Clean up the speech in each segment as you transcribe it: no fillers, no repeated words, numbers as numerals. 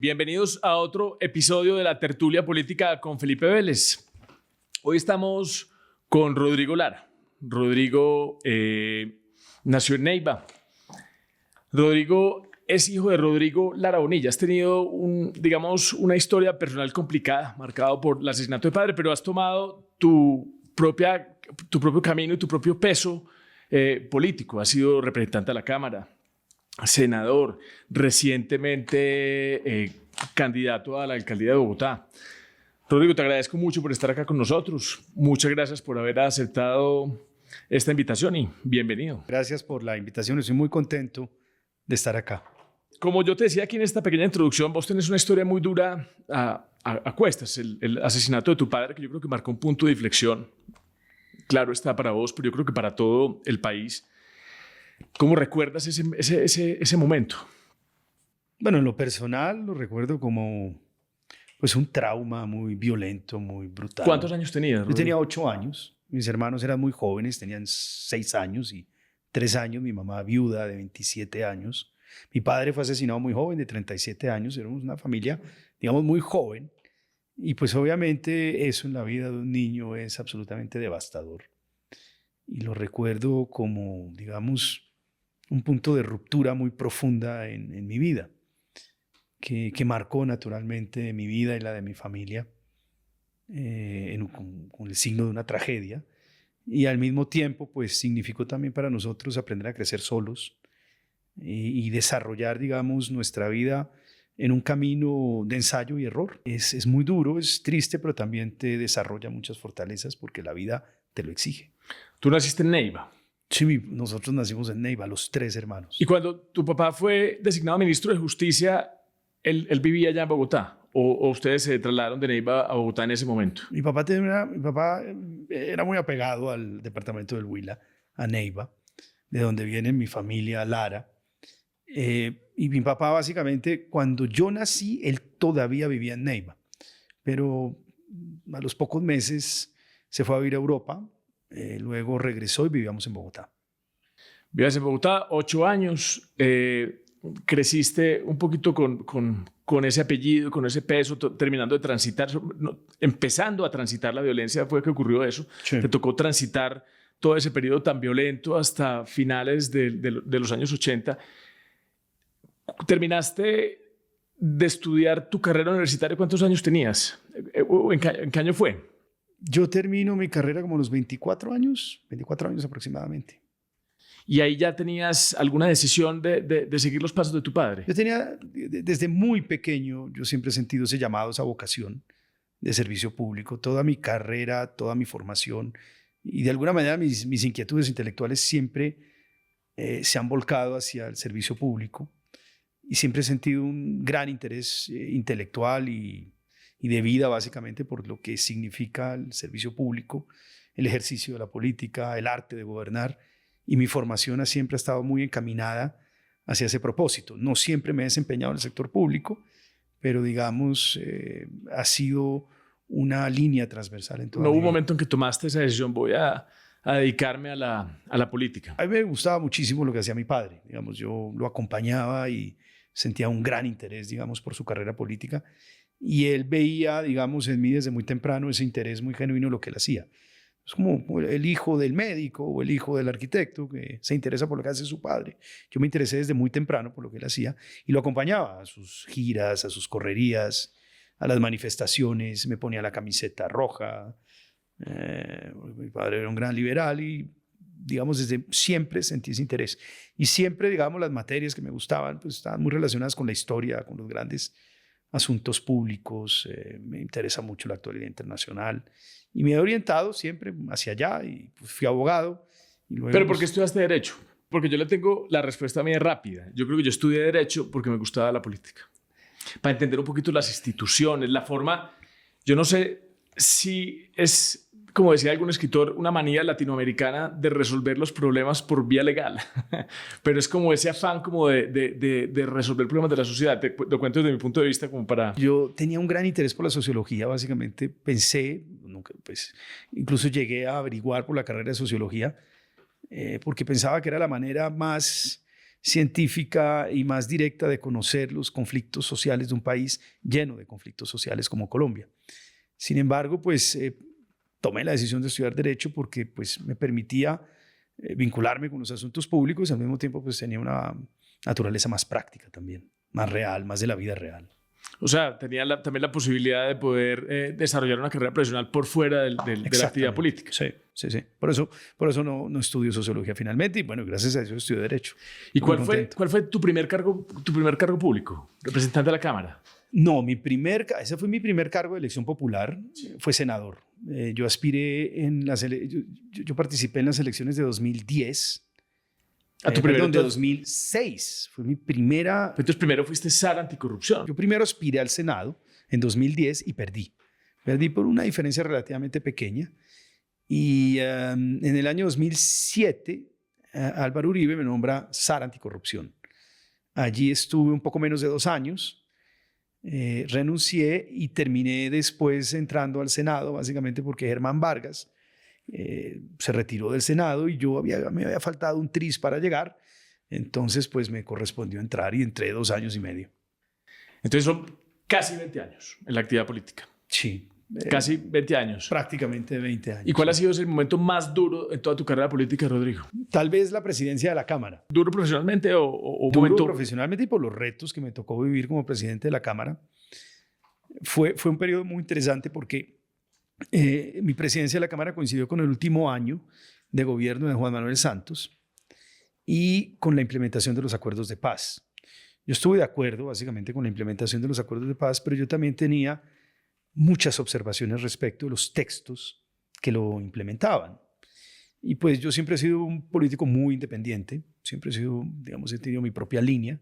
Bienvenidos a otro episodio de la tertulia política con Felipe Vélez. Hoy estamos con Rodrigo Lara. Rodrigo nació en Neiva. Rodrigo es hijo de Rodrigo Lara Bonilla. Has tenido una historia personal complicada, marcado por el asesinato de padre, pero has tomado tu propio camino y tu propio peso político. Has sido representante de la Cámara, senador, recientemente candidato a la alcaldía de Bogotá. Rodrigo, te agradezco mucho por estar acá con nosotros. Muchas gracias por haber aceptado esta invitación y bienvenido. Gracias por la invitación. Estoy muy contento de estar acá. Como yo te decía aquí en esta pequeña introducción, vos tenés una historia muy dura a cuestas. El asesinato de tu padre, que yo creo que marcó un punto de inflexión. Claro está para vos, pero yo creo que para todo el país. ¿Cómo recuerdas ese momento? Bueno, en lo personal lo recuerdo como pues un trauma muy violento, muy brutal. ¿Cuántos años tenías, Rodrigo? Yo tenía 8 años. Mis hermanos eran muy jóvenes, tenían 6 años y 3 años. Mi mamá viuda de 27 años. Mi padre fue asesinado muy joven, de 37 años. Éramos una familia, digamos, muy joven. Y pues obviamente eso en la vida de un niño es absolutamente devastador. Y lo recuerdo como, digamos, un punto de ruptura muy profunda en mi vida, que marcó naturalmente mi vida y la de mi familia con el signo de una tragedia. Y al mismo tiempo, pues significó también para nosotros aprender a crecer solos y desarrollar, digamos, nuestra vida en un camino de ensayo y error. Es muy duro, es triste, pero también te desarrolla muchas fortalezas porque la vida te lo exige. Tú naciste en Neiva. Sí, nosotros nacimos en Neiva, los 3 hermanos. Y cuando tu papá fue designado ministro de Justicia, ¿él vivía allá en Bogotá? ¿O ustedes se trasladaron de Neiva a Bogotá en ese momento? Mi papá era muy apegado al departamento del Huila, a Neiva, de donde viene mi familia Lara. Y mi papá básicamente, cuando yo nací, él todavía vivía en Neiva. Pero a los pocos meses se fue a vivir a Europa. Luego regresó y vivíamos en Bogotá. Vivías en Bogotá, 8 años. Creciste un poquito con ese apellido, con ese peso, terminando de transitar, empezando a transitar la violencia, fue que ocurrió eso. Sí. Te tocó transitar todo ese periodo tan violento hasta finales de los años 80. Terminaste de estudiar tu carrera universitaria. ¿Cuántos años tenías? ¿En qué año fue? Yo termino mi carrera como a los 24 años aproximadamente. ¿Y ahí ya tenías alguna decisión de seguir los pasos de tu padre? Yo tenía, desde muy pequeño, yo siempre he sentido ese llamado, esa vocación de servicio público. Toda mi carrera, toda mi formación y de alguna manera mis inquietudes intelectuales siempre se han volcado hacia el servicio público y siempre he sentido un gran interés intelectual y de vida básicamente por lo que significa el servicio público, el ejercicio de la política, el arte de gobernar. Y mi formación siempre ha estado muy encaminada hacia ese propósito. No siempre me he desempeñado en el sector público, pero digamos, ha sido una línea transversal en toda ¿No hubo mi un vida. momento en que tomaste esa decisión, voy a dedicarme a la política? A mí me gustaba muchísimo lo que hacía mi padre. Digamos, yo lo acompañaba y sentía un gran interés, digamos, por su carrera política. Y él veía, digamos, en mí desde muy temprano ese interés muy genuino en lo que él hacía. Es como el hijo del médico o el hijo del arquitecto que se interesa por lo que hace su padre. Yo me interesé desde muy temprano por lo que él hacía y lo acompañaba a sus giras, a sus correrías, a las manifestaciones. Me ponía la camiseta roja. Mi padre era un gran liberal y, digamos, desde siempre sentí ese interés. Y siempre, digamos, las materias que me gustaban pues estaban muy relacionadas con la historia, con los grandes asuntos públicos. Me interesa mucho la actualidad internacional. Y me he orientado siempre hacia allá y pues, fui abogado. Y luego, ¿Pero por qué estudiaste Derecho? Porque yo le tengo la respuesta mía rápida. Yo creo que yo estudié Derecho porque me gustaba la política. Para entender un poquito las instituciones, la forma. Yo no sé si es, como decía algún escritor, una manía latinoamericana de resolver los problemas por vía legal. Pero es como ese afán como de resolver problemas de la sociedad. Te lo cuento desde mi punto de vista como para... Yo tenía un gran interés por la sociología, básicamente. Pensé, pues, incluso llegué a averiguar por la carrera de sociología, porque pensaba que era la manera más científica y más directa de conocer los conflictos sociales de un país lleno de conflictos sociales como Colombia. Sin embargo, pues tomé la decisión de estudiar Derecho porque pues, me permitía vincularme con los asuntos públicos y al mismo tiempo pues, tenía una naturaleza más práctica también, más real, más de la vida real. O sea, tenía también la posibilidad de poder desarrollar una carrera profesional por fuera de la actividad política. Sí, sí, sí. Por eso no estudio sociología finalmente y bueno, gracias a eso estudio Derecho. ¿Y cuál fue tu primer cargo público? ¿Representante de la Cámara? No, ese fue mi primer cargo de elección popular, fue senador. Yo aspiré yo participé en las elecciones de 2010. Perdón, de 2006. Fue mi primera... Entonces primero fuiste SAR anticorrupción. Yo primero aspiré al Senado en 2010 y perdí. Perdí por una diferencia relativamente pequeña. Y en el año 2007, Álvaro Uribe me nombra SAR anticorrupción. Allí estuve un poco menos de 2 años. Renuncié y terminé después entrando al Senado, básicamente porque Germán Vargas se retiró del Senado y me había faltado un tris para llegar. Entonces, pues me correspondió entrar y entré 2 años y medio. Entonces son casi 20 años en la actividad política. Sí. Casi 20 años. Prácticamente 20 años. ¿Y cuál ha sido el momento más duro en toda tu carrera política, Rodrigo? Tal vez la presidencia de la Cámara. ¿Duro profesionalmente o duro momento? Profesionalmente y por los retos que me tocó vivir como presidente de la Cámara. Fue un periodo muy interesante porque mi presidencia de la Cámara coincidió con el último año de gobierno de Juan Manuel Santos y con la implementación de los acuerdos de paz. Yo estuve de acuerdo básicamente con la implementación de los acuerdos de paz, pero yo también tenía muchas observaciones respecto de los textos que lo implementaban. Y pues yo siempre he sido un político muy independiente, siempre he sido, digamos, he tenido mi propia línea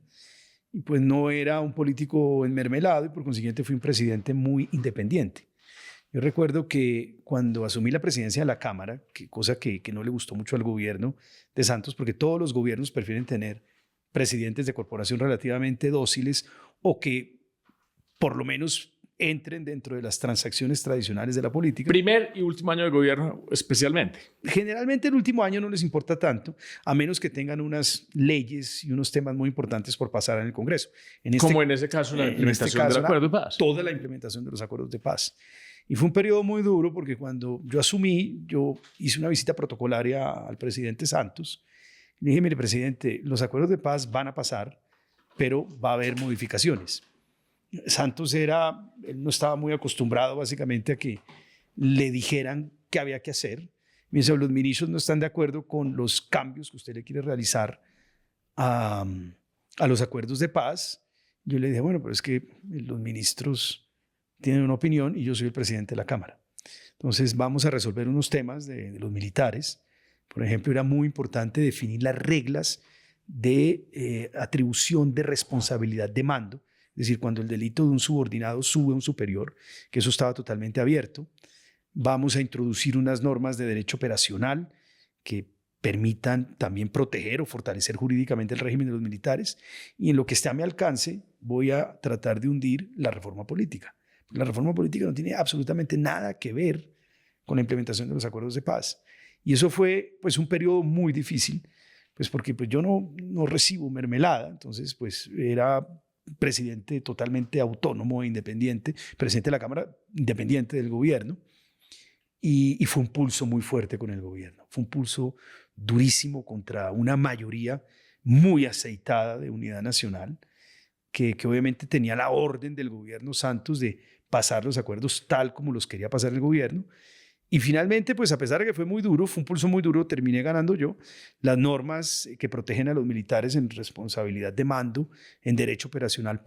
y pues no era un político enmermelado y por consiguiente fui un presidente muy independiente. Yo recuerdo que cuando asumí la presidencia de la Cámara, cosa que no le gustó mucho al gobierno de Santos, porque todos los gobiernos prefieren tener presidentes de corporación relativamente dóciles o que por lo menos entren dentro de las transacciones tradicionales de la política. Primer y último año de gobierno especialmente. Generalmente el último año no les importa tanto, a menos que tengan unas leyes y unos temas muy importantes por pasar en el Congreso. Como en ese caso la implementación del acuerdo de paz. Toda la implementación de los acuerdos de paz. Y fue un periodo muy duro porque cuando yo asumí, yo hice una visita protocolaria al presidente Santos. Le dije, mire, presidente, los acuerdos de paz van a pasar, pero va a haber modificaciones. Santos él no estaba muy acostumbrado básicamente a que le dijeran qué había que hacer. Me dice, los ministros no están de acuerdo con los cambios que usted le quiere realizar a los acuerdos de paz. Yo le dije, bueno, pero es que los ministros tienen una opinión y yo soy el presidente de la Cámara. Entonces vamos a resolver unos temas de los militares. Por ejemplo, era muy importante definir las reglas de atribución de responsabilidad de mando. Es decir, cuando el delito de un subordinado sube a un superior, que eso estaba totalmente abierto. Vamos a introducir unas normas de derecho operacional que permitan también proteger o fortalecer jurídicamente el régimen de los militares. Y en lo que esté a mi alcance, voy a tratar de hundir la reforma política. La reforma política no tiene absolutamente nada que ver con la implementación de los acuerdos de paz. Y eso fue pues, un periodo muy difícil, pues, porque pues, yo no recibo mermelada, entonces pues, era presidente totalmente autónomo e independiente, presidente de la Cámara, independiente del gobierno, y fue un pulso muy fuerte con el gobierno. Fue un pulso durísimo contra una mayoría muy aceitada de Unidad Nacional, que obviamente tenía la orden del gobierno Santos de pasar los acuerdos tal como los quería pasar el gobierno. Y finalmente, pues a pesar de que fue muy duro, fue un pulso muy duro, terminé ganando yo. Las normas que protegen a los militares en responsabilidad de mando, en derecho operacional,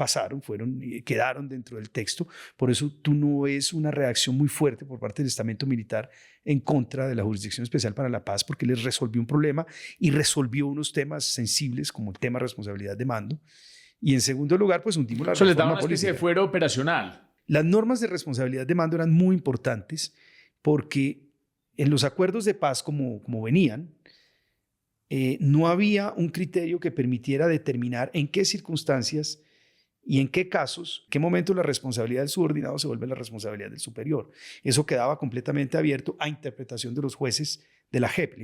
quedaron dentro del texto. Por eso tú no ves una reacción muy fuerte por parte del estamento militar en contra de la Jurisdicción Especial para la Paz, porque les resolvió un problema y resolvió unos temas sensibles como el tema de responsabilidad de mando. Y en segundo lugar, pues hundimos la reforma política. Les daba una especie de fuero operacional. Las normas de responsabilidad de mando eran muy importantes porque en los acuerdos de paz como venían, no había un criterio que permitiera determinar en qué circunstancias y en qué casos, qué momento la responsabilidad del subordinado se vuelve la responsabilidad del superior. Eso quedaba completamente abierto a interpretación de los jueces de la JEP.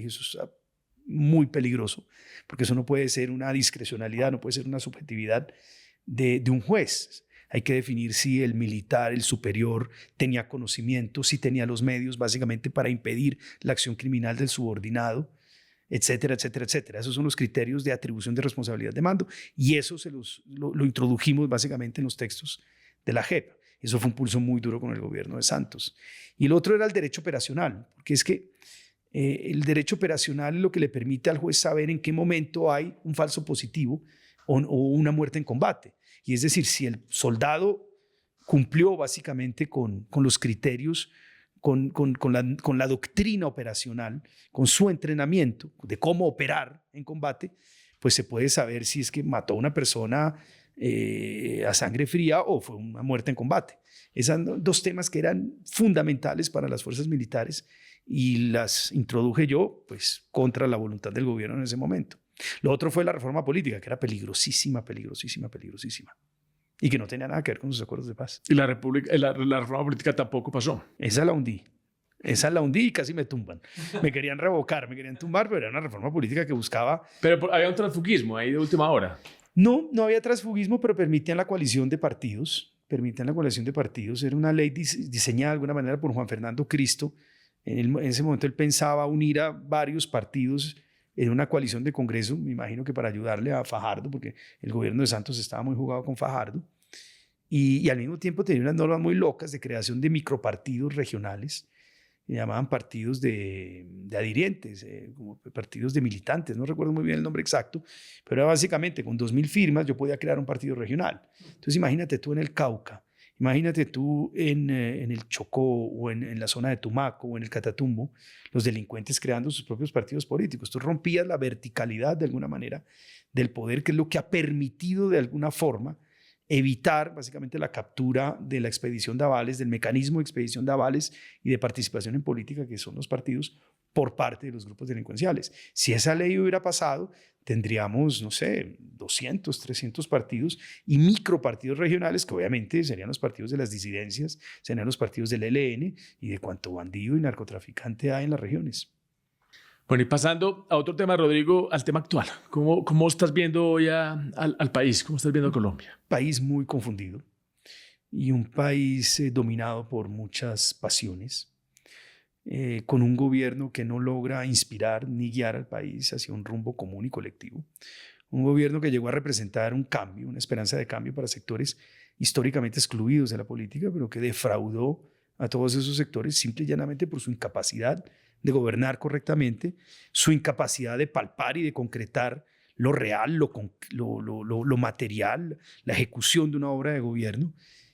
muy peligroso, porque eso no puede ser una discrecionalidad, no puede ser una subjetividad de un juez. Hay que definir si el militar, el superior, tenía conocimiento, si tenía los medios básicamente para impedir la acción criminal del subordinado, etcétera, etcétera, etcétera. Esos son los criterios de atribución de responsabilidad de mando y eso lo introdujimos básicamente en los textos de la JEP. Eso fue un pulso muy duro con el gobierno de Santos. Y el otro era el derecho operacional, porque es que el derecho operacional es lo que le permite al juez saber en qué momento hay un falso positivo o una muerte en combate. Y es decir, si el soldado cumplió básicamente con los criterios, con la doctrina operacional, con su entrenamiento de cómo operar en combate, pues se puede saber si es que mató a una persona a sangre fría o fue una muerte en combate. Esos son dos temas que eran fundamentales para las fuerzas militares y las introduje yo pues contra la voluntad del gobierno en ese momento. Lo otro fue la reforma política, que era peligrosísima, peligrosísima, peligrosísima y que no tenía nada que ver con los acuerdos de paz. Y la reforma política tampoco pasó. Esa la hundí y casi me tumban. Me querían revocar, me querían tumbar, pero era una reforma política que buscaba... Pero había un transfugismo ahí de última hora. No había transfugismo, pero permitían la coalición de partidos. Era una ley diseñada de alguna manera por Juan Fernando Cristo. En ese momento él pensaba unir a varios partidos en una coalición de Congreso, me imagino que para ayudarle a Fajardo, porque el gobierno de Santos estaba muy jugado con Fajardo. Y al mismo tiempo tenía unas normas muy locas de creación de micropartidos regionales. Se llamaban partidos de adhirientes, como partidos de militantes, no recuerdo muy bien el nombre exacto, pero era básicamente con 2.000 firmas yo podía crear un partido regional. Entonces imagínate tú en el Cauca, imagínate tú en el Chocó o en la zona de Tumaco o en el Catatumbo, los delincuentes creando sus propios partidos políticos. Tú rompías la verticalidad de alguna manera del poder, que es lo que ha permitido de alguna forma evitar básicamente la captura de la expedición de avales, del mecanismo de expedición de avales y de participación en política, que son los partidos, por parte de los grupos delincuenciales. Si esa ley hubiera pasado, tendríamos, no sé, 200, 300 partidos y micropartidos regionales, que obviamente serían los partidos de las disidencias, serían los partidos del ELN y de cuanto bandido y narcotraficante hay en las regiones. Bueno, y pasando a otro tema, Rodrigo, al tema actual. ¿Cómo estás viendo hoy al país? ¿Cómo estás viendo a Colombia? País muy confundido y un país dominado por muchas pasiones, con un gobierno que no logra inspirar ni guiar al país hacia un rumbo común y colectivo. Un gobierno que llegó a representar un cambio, una esperanza de cambio para sectores históricamente excluidos de la política, pero que defraudó a todos esos sectores simple y llanamente por su incapacidad de gobernar correctamente, su incapacidad de palpar y de concretar lo real, lo material, la ejecución de una obra de gobierno,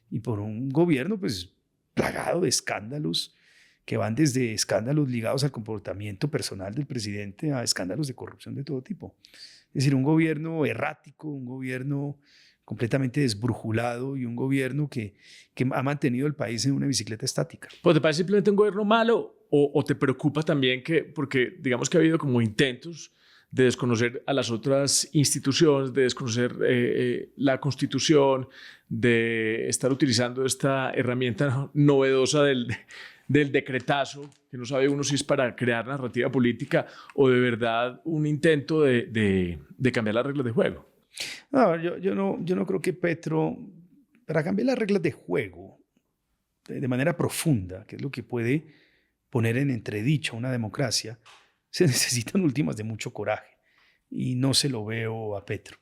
y por un gobierno pues plagado de escándalos que van desde escándalos ligados al comportamiento personal del presidente a escándalos de corrupción de todo tipo. Es decir, un gobierno errático, un gobierno completamente desbrujulado y un gobierno que ha mantenido el país en una bicicleta estática. ¿Pues te parece simplemente un gobierno malo o te preocupa también porque digamos que ha habido como intentos de desconocer a las otras instituciones, de desconocer la Constitución, de estar utilizando esta herramienta novedosa del decretazo, que no sabe uno si es para crear narrativa política o de verdad un intento de cambiar las reglas de juego? No, yo no creo que Petro, para cambiar las reglas de juego de manera profunda, que es lo que puede poner en entredicho una democracia, se necesitan últimas de mucho coraje. Y no se lo veo a Petro.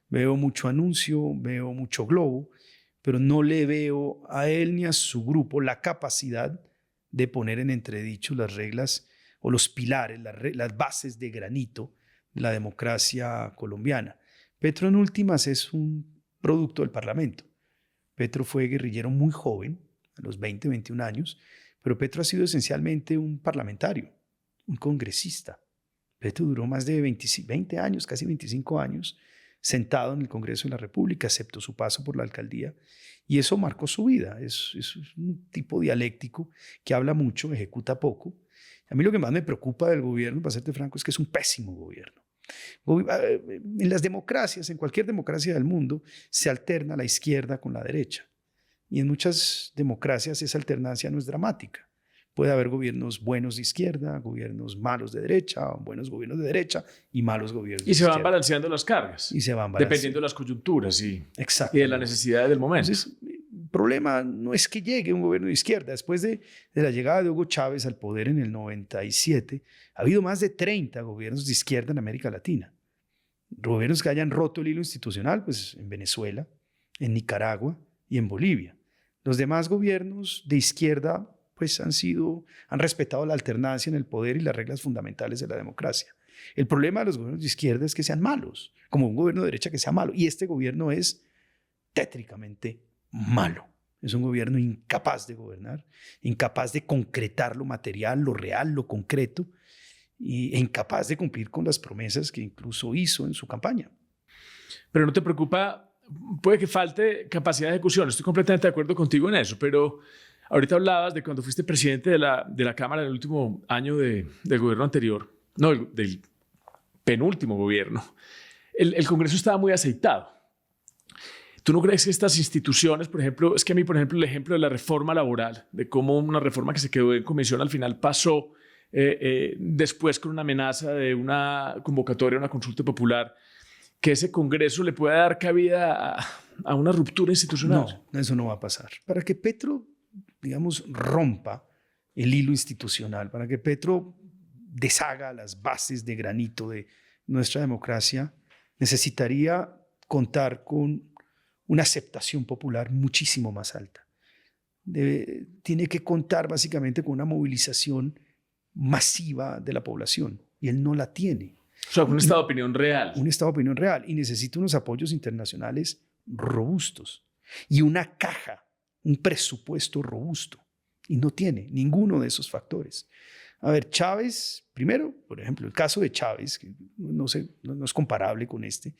Veo mucho anuncio, veo mucho globo, pero no le veo a él ni a su grupo la capacidad de poner en entredicho las reglas o los pilares, las bases de granito de la democracia colombiana. Petro en últimas es un producto del Parlamento. Petro fue guerrillero muy joven, a los 20, 21 años, pero Petro ha sido esencialmente un parlamentario, un congresista. Petro duró más de 20 años, casi 25 años, sentado en el Congreso de la República, excepto su paso por la alcaldía, y eso marcó su vida. Es un tipo dialéctico que habla mucho, ejecuta poco. A mí lo que más me preocupa del gobierno, para serte franco, es que es un pésimo gobierno. En las democracias, en cualquier democracia del mundo, se alterna la izquierda con la derecha. Y en muchas democracias esa alternancia no es dramática, Puede haber gobiernos buenos de izquierda, gobiernos malos de derecha, buenos gobiernos de derecha y malos gobiernos de Y se van izquierda. balanceando las cargas. Y se van balanceando. Dependiendo de las coyunturas y de las Exactamente. necesidades del momento. Entonces, el problema no es que llegue un gobierno de izquierda. Después de la llegada de Hugo Chávez al poder en el 97, ha habido más de 30 gobiernos de izquierda en América Latina. Gobiernos que hayan roto el hilo institucional, pues en Venezuela, en Nicaragua y en Bolivia. Los demás gobiernos de izquierda pues han respetado la alternancia en el poder y las reglas fundamentales de la democracia. El problema de los gobiernos de izquierda es que sean malos, como un gobierno de derecha que sea malo. Y este gobierno es tétricamente malo. Es un gobierno incapaz de gobernar, incapaz de concretar lo material, lo real, lo concreto, e incapaz de cumplir con las promesas que incluso hizo en su campaña. Pero no te preocupa, puede que falte capacidad de ejecución. Estoy completamente de acuerdo contigo en eso, pero ahorita hablabas de cuando fuiste presidente de la Cámara en el último año del gobierno anterior, no, del penúltimo gobierno. El Congreso estaba muy aceitado. ¿Tú no crees que estas instituciones, por ejemplo, es que a mí, por ejemplo, el ejemplo de la reforma laboral, de cómo una reforma que se quedó en comisión al final pasó después con una amenaza de una convocatoria, una consulta popular, que ese Congreso le pueda dar cabida a una ruptura institucional? No, eso no va a pasar. Para que Petro, digamos, rompa el hilo institucional, para que Petro deshaga las bases de granito de nuestra democracia, necesitaría contar con una aceptación popular muchísimo más alta. Tiene que contar básicamente con una movilización masiva de la población y él no la tiene. O sea, un estado de opinión real. Un estado de opinión real y necesita unos apoyos internacionales robustos y una caja, un presupuesto robusto y no tiene ninguno de esos factores. A ver, Chávez, primero, por ejemplo, el caso de Chávez, que no es comparable con este,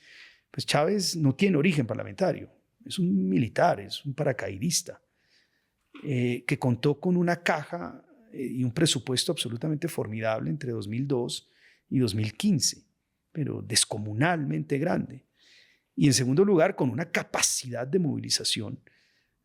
pues Chávez no tiene origen parlamentario, es un militar, es un paracaidista, que contó con una caja y un presupuesto absolutamente formidable entre 2002 y 2015, pero descomunalmente grande. Y en segundo lugar, con una capacidad de movilización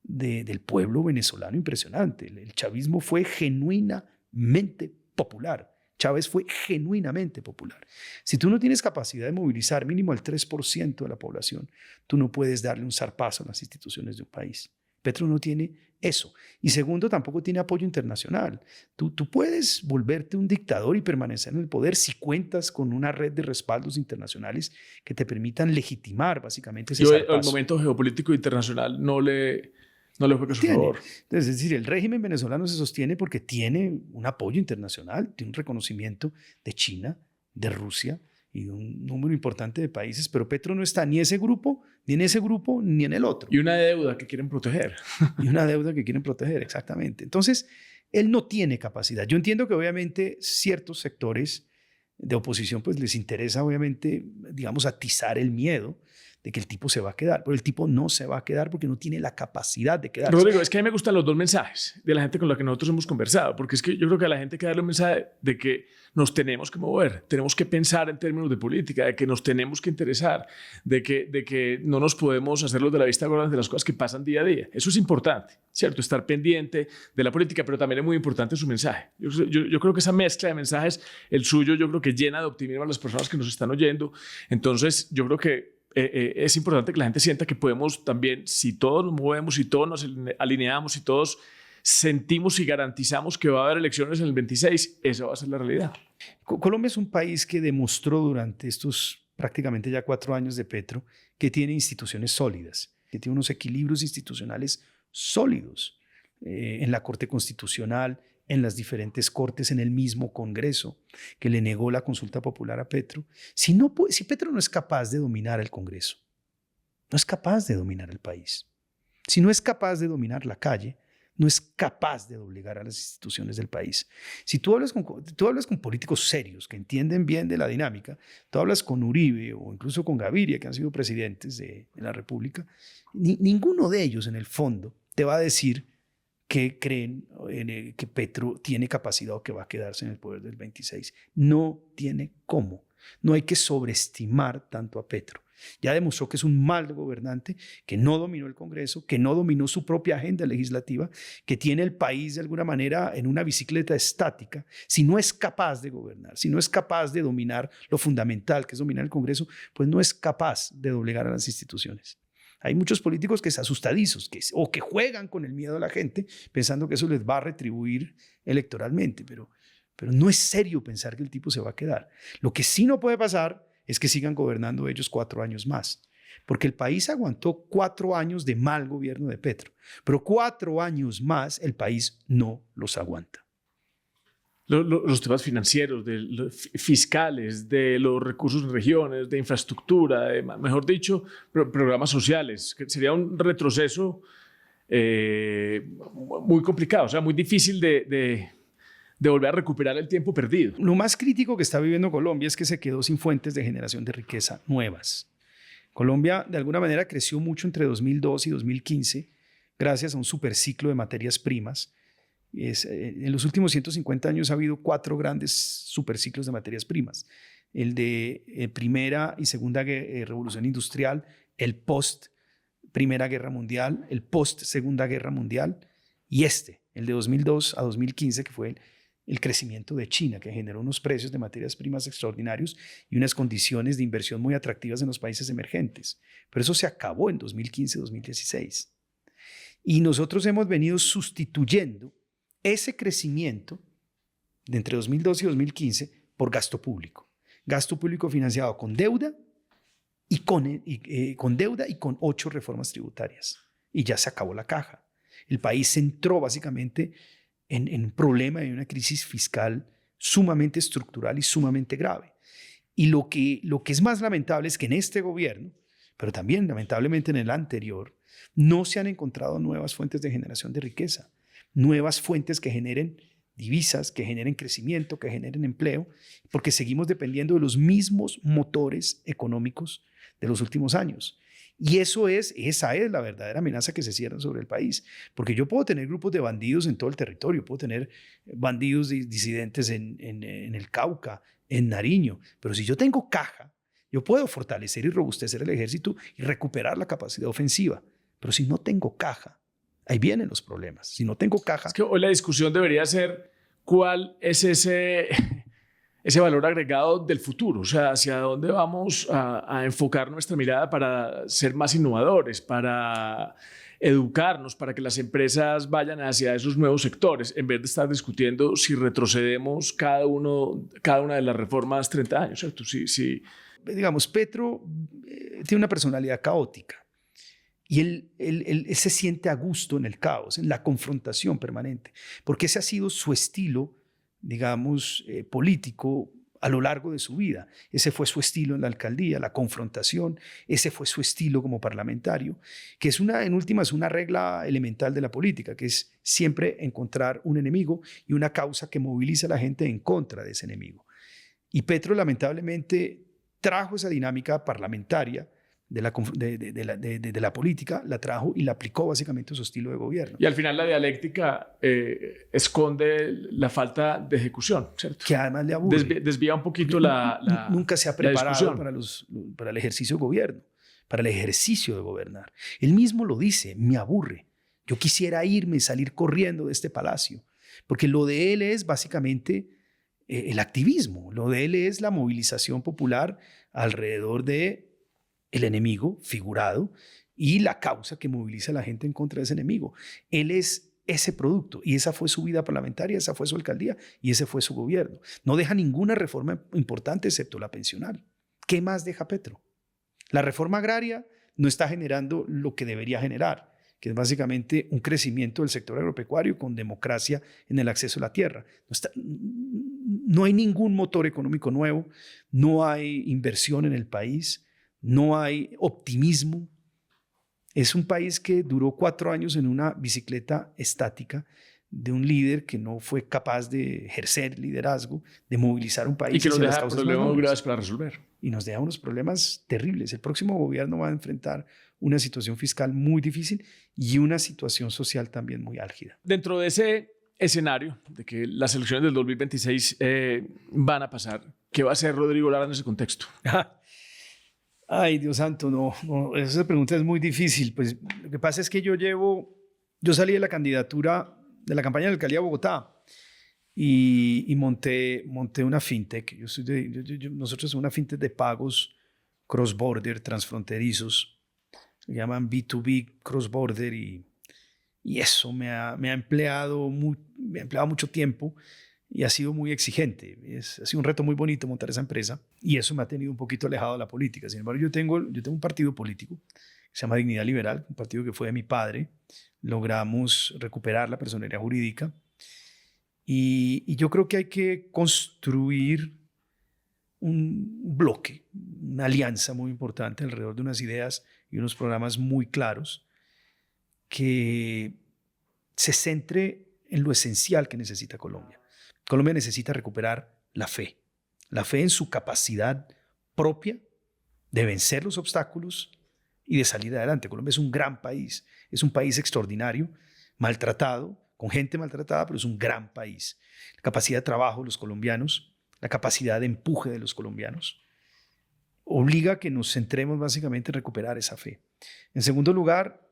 del pueblo venezolano impresionante. El chavismo fue genuinamente popular. Chávez fue genuinamente popular. Si tú no tienes capacidad de movilizar mínimo el 3% de la población, tú no puedes darle un zarpazo a las instituciones de un país. Petro no tiene eso. Y segundo, tampoco tiene apoyo internacional. Tú puedes volverte un dictador y permanecer en el poder si cuentas con una red de respaldos internacionales que te permitan legitimar básicamente ese zarpazo. El momento geopolítico internacional no le juega a su favor. Entonces, es decir, el régimen venezolano se sostiene porque tiene un apoyo internacional, tiene un reconocimiento de China, de Rusia y de un número importante de países, pero Petro no está ni en ese grupo, ni en el otro. Y una deuda que quieren proteger. Y una deuda que quieren proteger, exactamente. Entonces, él no tiene capacidad. Yo entiendo que obviamente ciertos sectores de oposición pues les interesa obviamente, digamos, atizar el miedo de que el tipo se va a quedar, pero el tipo no se va a quedar porque no tiene la capacidad de quedarse. Rodrigo, es que a mí me gustan los dos mensajes de la gente con la que nosotros hemos conversado, porque es que yo creo que a la gente hay que darle un mensaje de que nos tenemos que mover, tenemos que pensar en términos de política, de que nos tenemos que interesar, de que no nos podemos hacer los de la vista gorda de las cosas que pasan día a día. Eso es importante, ¿cierto? Estar pendiente de la política, pero también es muy importante su mensaje. Yo creo que esa mezcla de mensajes, el suyo, yo creo que llena de optimismo a las personas que nos están oyendo. Entonces, yo creo que es importante que la gente sienta que podemos también, si todos nos movemos, si todos nos alineamos, si todos sentimos y garantizamos que va a haber elecciones en el 26, esa va a ser la realidad. Colombia es un país que demostró durante estos prácticamente ya 4 años de Petro que tiene instituciones sólidas, que tiene unos equilibrios institucionales sólidos en la Corte Constitucional, en las diferentes cortes, en el mismo Congreso, que le negó la consulta popular a Petro. Si Petro no es capaz de dominar el Congreso, no es capaz de dominar el país. Si no es capaz de dominar la calle, no es capaz de doblegar a las instituciones del país. Si tú hablas con políticos serios que entienden bien de la dinámica, tú hablas con Uribe o incluso con Gaviria, que han sido presidentes de la República, ninguno de ellos en el fondo te va a decir que creen que Petro tiene capacidad o que va a quedarse en el poder del 26. No tiene cómo. No hay que sobreestimar tanto a Petro. Ya demostró que es un mal gobernante, que no dominó el Congreso, que no dominó su propia agenda legislativa, que tiene el país de alguna manera en una bicicleta estática. Si no es capaz de gobernar, si no es capaz de dominar lo fundamental, que es dominar el Congreso, pues no es capaz de doblegar a las instituciones. Hay muchos políticos que están asustadizos o que juegan con el miedo de la gente pensando que eso les va a retribuir electoralmente, pero no es serio pensar que el tipo se va a quedar. Lo que sí no puede pasar es que sigan gobernando ellos 4 años más, porque el país aguantó 4 años de mal gobierno de Petro, pero 4 años más el país no los aguanta. Los temas financieros, fiscales, de los recursos en regiones, de infraestructura, mejor dicho, programas sociales, que sería un retroceso muy complicado, o sea, muy difícil de volver a recuperar el tiempo perdido. Lo más crítico que está viviendo Colombia es que se quedó sin fuentes de generación de riqueza nuevas. Colombia, de alguna manera, creció mucho entre 2002 y 2015 gracias a un superciclo de materias primas. En los últimos 150 años ha habido 4 grandes superciclos de materias primas. El de Primera y Segunda Revolución Industrial, el post-Primera Guerra Mundial, el post-Segunda Guerra Mundial y el de 2002 a 2015, que fue el crecimiento de China, que generó unos precios de materias primas extraordinarios y unas condiciones de inversión muy atractivas en los países emergentes. Pero eso se acabó en 2015-2016. Y nosotros hemos venido sustituyendo ese crecimiento de entre 2012 y 2015 por gasto público. Gasto público financiado con deuda y con 8 reformas tributarias. Y ya se acabó la caja. El país entró básicamente en un problema y una crisis fiscal sumamente estructural y sumamente grave. Y lo que es más lamentable es que en este gobierno, pero también lamentablemente en el anterior, no se han encontrado nuevas fuentes de generación de riqueza, nuevas fuentes que generen divisas, que generen crecimiento, que generen empleo, porque seguimos dependiendo de los mismos motores económicos de los últimos años. Y esa es la verdadera amenaza que se cierra sobre el país, porque yo puedo tener grupos de bandidos en todo el territorio, puedo tener bandidos disidentes en el Cauca, en Nariño, pero si yo tengo caja, yo puedo fortalecer y robustecer el ejército y recuperar la capacidad ofensiva, pero si no tengo caja, ahí vienen los problemas. Si no tengo caja... Es que hoy la discusión debería ser cuál es ese valor agregado del futuro, o sea, hacia dónde vamos a enfocar nuestra mirada para ser más innovadores, para educarnos, para que las empresas vayan hacia esos nuevos sectores, en vez de estar discutiendo si retrocedemos cada una de las reformas 30 años, ¿cierto? Sí. Digamos, Petro tiene una personalidad caótica. Y él se siente a gusto en el caos, en la confrontación permanente, porque ese ha sido su estilo, digamos, político a lo largo de su vida. Ese fue su estilo en la alcaldía, la confrontación. Ese fue su estilo como parlamentario, que es en últimas una regla elemental de la política, que es siempre encontrar un enemigo y una causa que movilice a la gente en contra de ese enemigo. Y Petro lamentablemente trajo esa dinámica parlamentaria de la política, la trajo y la aplicó básicamente a su estilo de gobierno. Y al final la dialéctica esconde la falta de ejecución, ¿cierto? Que además le aburre. Desvía un poquito Nunca se ha preparado para el ejercicio de gobierno, para el ejercicio de gobernar. Él mismo lo dice, me aburre. Yo quisiera irme, salir corriendo de este palacio, porque lo de él es básicamente el activismo, lo de él es la movilización popular alrededor de el enemigo figurado y la causa que moviliza a la gente en contra de ese enemigo. Él es ese producto y esa fue su vida parlamentaria, esa fue su alcaldía y ese fue su gobierno. No deja ninguna reforma importante excepto la pensional. ¿Qué más deja Petro? La reforma agraria no está generando lo que debería generar, que es básicamente un crecimiento del sector agropecuario con democracia en el acceso a la tierra. No hay ningún motor económico nuevo, no hay inversión en el país, no hay optimismo. Es un país que duró 4 años en una bicicleta estática de un líder que no fue capaz de ejercer liderazgo, de movilizar un país. Y que nos deja problemas muy graves para resolver. Y nos deja unos problemas terribles. El próximo gobierno va a enfrentar una situación fiscal muy difícil y una situación social también muy álgida. Dentro de ese escenario de que las elecciones del 2026 van a pasar, ¿qué va a hacer Rodrigo Lara en ese contexto? Ay, Dios santo, no, esa pregunta es muy difícil. Pues lo que pasa es que yo salí de la candidatura, de la campaña de la alcaldía de Bogotá y monté una fintech. Nosotros somos una fintech de pagos cross-border, transfronterizos, se llaman B2B cross-border y eso me ha empleado mucho tiempo y ha sido muy exigente. Ha sido un reto muy bonito montar esa empresa y eso me ha tenido un poquito alejado de la política. Sin embargo, yo tengo un partido político que se llama Dignidad Liberal, un partido que fue de mi padre. Logramos recuperar la personería jurídica y yo creo que hay que construir un bloque, una alianza muy importante alrededor de unas ideas y unos programas muy claros que se centre en lo esencial que necesita Colombia. Colombia necesita recuperar la fe en su capacidad propia de vencer los obstáculos y de salir adelante. Colombia es un gran país, es un país extraordinario, maltratado, con gente maltratada, pero es un gran país. La capacidad de trabajo de los colombianos, la capacidad de empuje de los colombianos, obliga a que nos centremos básicamente en recuperar esa fe. En segundo lugar,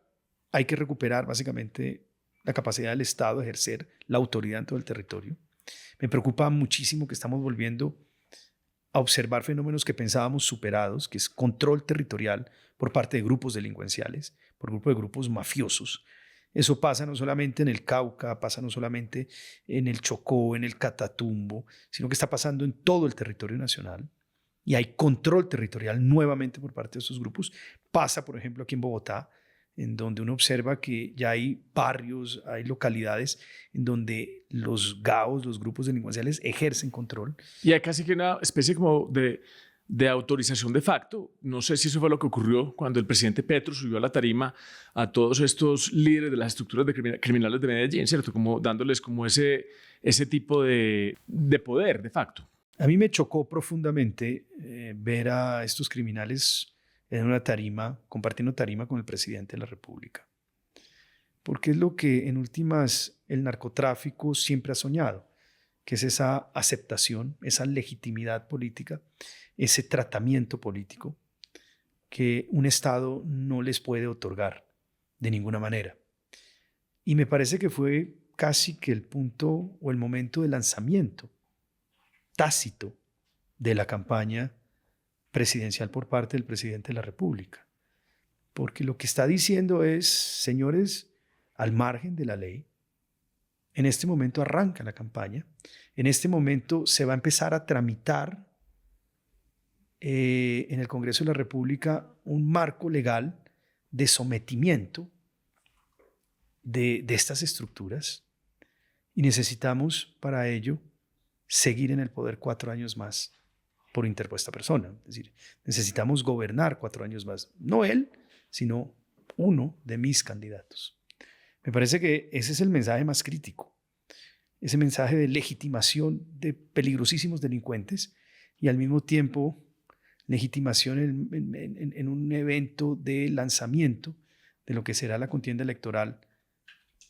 hay que recuperar básicamente la capacidad del Estado de ejercer la autoridad en todo el territorio. Me preocupa muchísimo que estamos volviendo a observar fenómenos que pensábamos superados, que es control territorial por parte de grupos delincuenciales, por grupos mafiosos. Eso pasa no solamente en el Cauca, pasa no solamente en el Chocó, en el Catatumbo, sino que está pasando en todo el territorio nacional. Y hay control territorial nuevamente por parte de estos grupos. Pasa, por ejemplo, aquí en Bogotá, en donde uno observa que ya hay barrios, hay localidades en donde los GAOs, los grupos delincuenciales, ejercen control. Y hay casi que una especie como de autorización de facto. No sé si eso fue lo que ocurrió cuando el presidente Petro subió a la tarima a todos estos líderes de las estructuras de criminales de Medellín, ¿cierto? Como dándoles como ese tipo de poder de facto. A mí me chocó profundamente ver a estos criminales en una tarima, compartiendo tarima con el presidente de la República. Porque es lo que en últimas el narcotráfico siempre ha soñado, que es esa aceptación, esa legitimidad política, ese tratamiento político que un Estado no les puede otorgar de ninguna manera. Y me parece que fue casi que el punto o el momento de lanzamiento tácito de la campaña presidencial por parte del presidente de la República. Porque lo que está diciendo es, señores, al margen de la ley, en este momento arranca la campaña, en este momento se va a empezar a tramitar en el Congreso de la República un marco legal de sometimiento de estas estructuras y necesitamos para ello seguir en el poder 4 años más por interpuesta persona. Es decir, necesitamos gobernar 4 años más. No él, sino uno de mis candidatos. Me parece que ese es el mensaje más crítico. Ese mensaje de legitimación de peligrosísimos delincuentes y al mismo tiempo legitimación en un evento de lanzamiento de lo que será la contienda electoral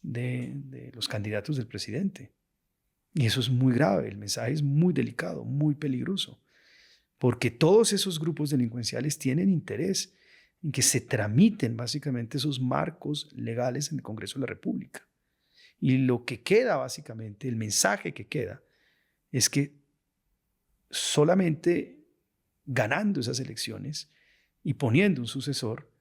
de los candidatos del presidente. Y eso es muy grave, el mensaje es muy delicado, muy peligroso, porque todos esos grupos delincuenciales tienen interés en que se tramiten básicamente esos marcos legales en el Congreso de la República. Y lo que queda básicamente, el mensaje que queda, es que solamente ganando esas elecciones y poniendo un sucesor,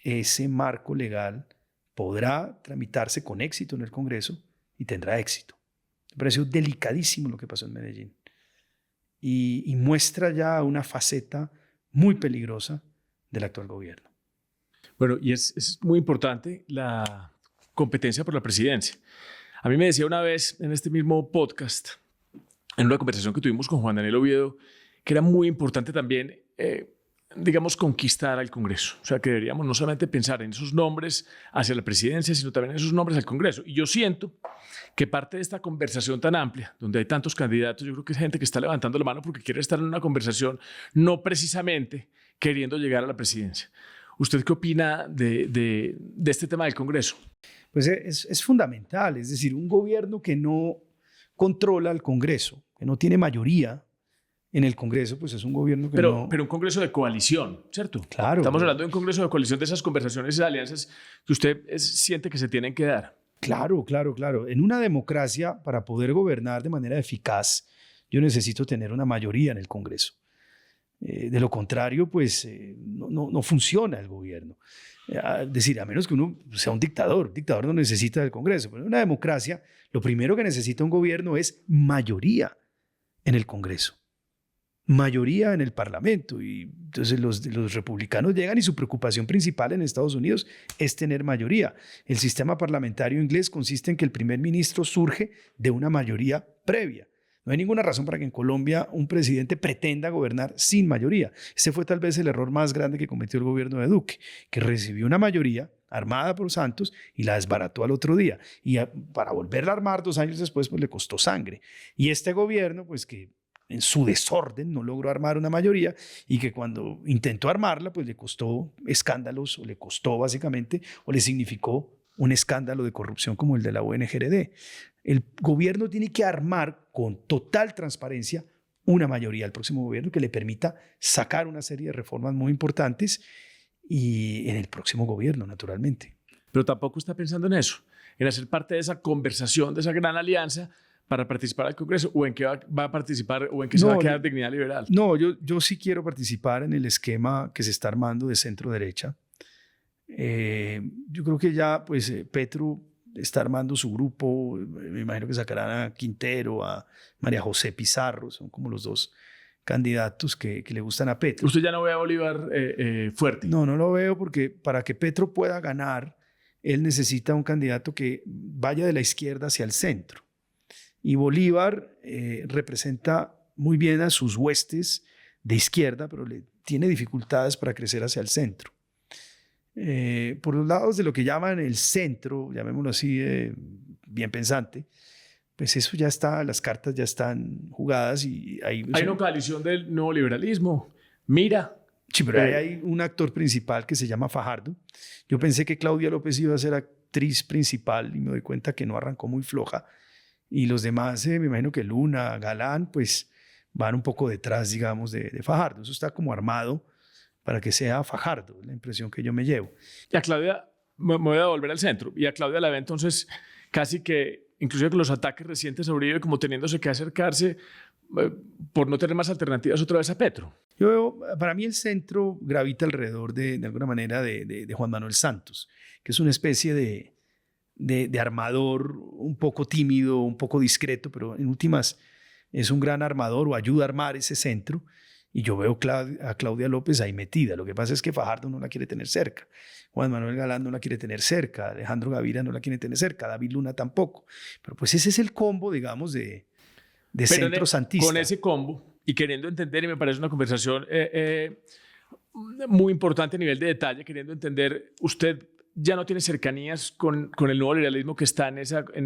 ese marco legal podrá tramitarse con éxito en el Congreso y tendrá éxito. Me pareció delicadísimo lo que pasó en Medellín y muestra ya una faceta muy peligrosa del actual gobierno. Bueno, y es muy importante la competencia por la presidencia. A mí me decía una vez en este mismo podcast, en una conversación que tuvimos con Juan Daniel Oviedo, que era muy importante también, digamos, conquistar al Congreso. O sea, que deberíamos no solamente pensar en esos nombres hacia la presidencia, sino también en esos nombres al Congreso. Y yo siento que parte de esta conversación tan amplia, donde hay tantos candidatos, yo creo que es gente que está levantando la mano porque quiere estar en una conversación, no precisamente queriendo llegar a la presidencia. ¿Usted qué opina de este tema del Congreso? Pues es fundamental, es decir, un gobierno que no controla al Congreso, que no tiene mayoría en el Congreso, pues es un gobierno que pero, no... Pero un Congreso de coalición, ¿cierto? Claro. Estamos hablando de un Congreso de coalición, de esas conversaciones y alianzas que usted siente que se tienen que dar. Claro, claro, claro. En una democracia, para poder gobernar de manera eficaz, yo necesito tener una mayoría en el Congreso. De lo contrario, pues no funciona el gobierno. Es decir, a menos que uno sea un dictador. Un dictador no necesita del Congreso. Pero en una democracia, lo primero que necesita un gobierno es mayoría en el Congreso, mayoría en el Parlamento. Y entonces los republicanos llegan y su preocupación principal en Estados Unidos es tener mayoría. El sistema parlamentario inglés consiste en que el primer ministro surge de una mayoría previa. No hay ninguna razón para que en Colombia un presidente pretenda gobernar sin mayoría. Ese fue tal vez el error más grande que cometió el gobierno de Duque, que recibió una mayoría armada por Santos y la desbarató al otro día. Y para volverla a armar 2 años después, pues le costó sangre. Y este gobierno, pues que en su desorden no logró armar una mayoría y que cuando intentó armarla, pues le costó escándalos, o le costó básicamente, o le significó un escándalo de corrupción como el de la ONGRD. El gobierno tiene que armar con total transparencia una mayoría al próximo gobierno que le permita sacar una serie de reformas muy importantes y en el próximo gobierno, naturalmente. Pero tampoco está pensando en eso, en hacer parte de esa conversación, de esa gran alianza para participar al Congreso, o en qué va a participar, o en qué se va a quedar Dignidad Liberal. No, yo sí quiero participar en el esquema que se está armando de centro-derecha. Yo creo que ya pues Petro está armando su grupo. Me imagino que sacarán a Quintero, a María José Pizarro, son como los 2 candidatos que le gustan a Petro. ¿Usted ya no ve a Bolívar fuerte? No lo veo, porque para que Petro pueda ganar, él necesita un candidato que vaya de la izquierda hacia el centro. Y Bolívar representa muy bien a sus huestes de izquierda, pero tiene dificultades para crecer hacia el centro. Por los lados de lo que llaman el centro, llamémoslo así, bien pensante, pues eso ya está, las cartas ya están jugadas y hay una coalición del nuevo liberalismo. Mira. Sí, pero hay un actor principal que se llama Fajardo. Yo pensé que Claudia López iba a ser actriz principal y me doy cuenta que no, arrancó muy floja. Y los demás, me imagino que Luna, Galán, pues van un poco detrás, digamos, de Fajardo. Eso está como armado para que sea Fajardo, la impresión que yo me llevo. Y a Claudia, me voy a volver al centro, y a Claudia la ve entonces casi que, inclusive con los ataques recientes a Uribe, como teniéndose que acercarse por no tener más alternativas otra vez a Petro. Yo veo, para mí el centro gravita alrededor de alguna manera de Juan Manuel Santos, que es una especie de armador un poco tímido, un poco discreto, pero en últimas es un gran armador o ayuda a armar ese centro. Y yo veo a Claudia López ahí metida. Lo que pasa es que Fajardo no la quiere tener cerca. Juan Manuel Galán no la quiere tener cerca. Alejandro Gaviria no la quiere tener cerca. David Luna tampoco. Pero pues ese es el combo, digamos, de centro santista. Con ese combo y queriendo entender, y me parece una conversación muy importante a nivel de detalle, queriendo entender, usted ya no tiene cercanías con el nuevo liberalismo que está en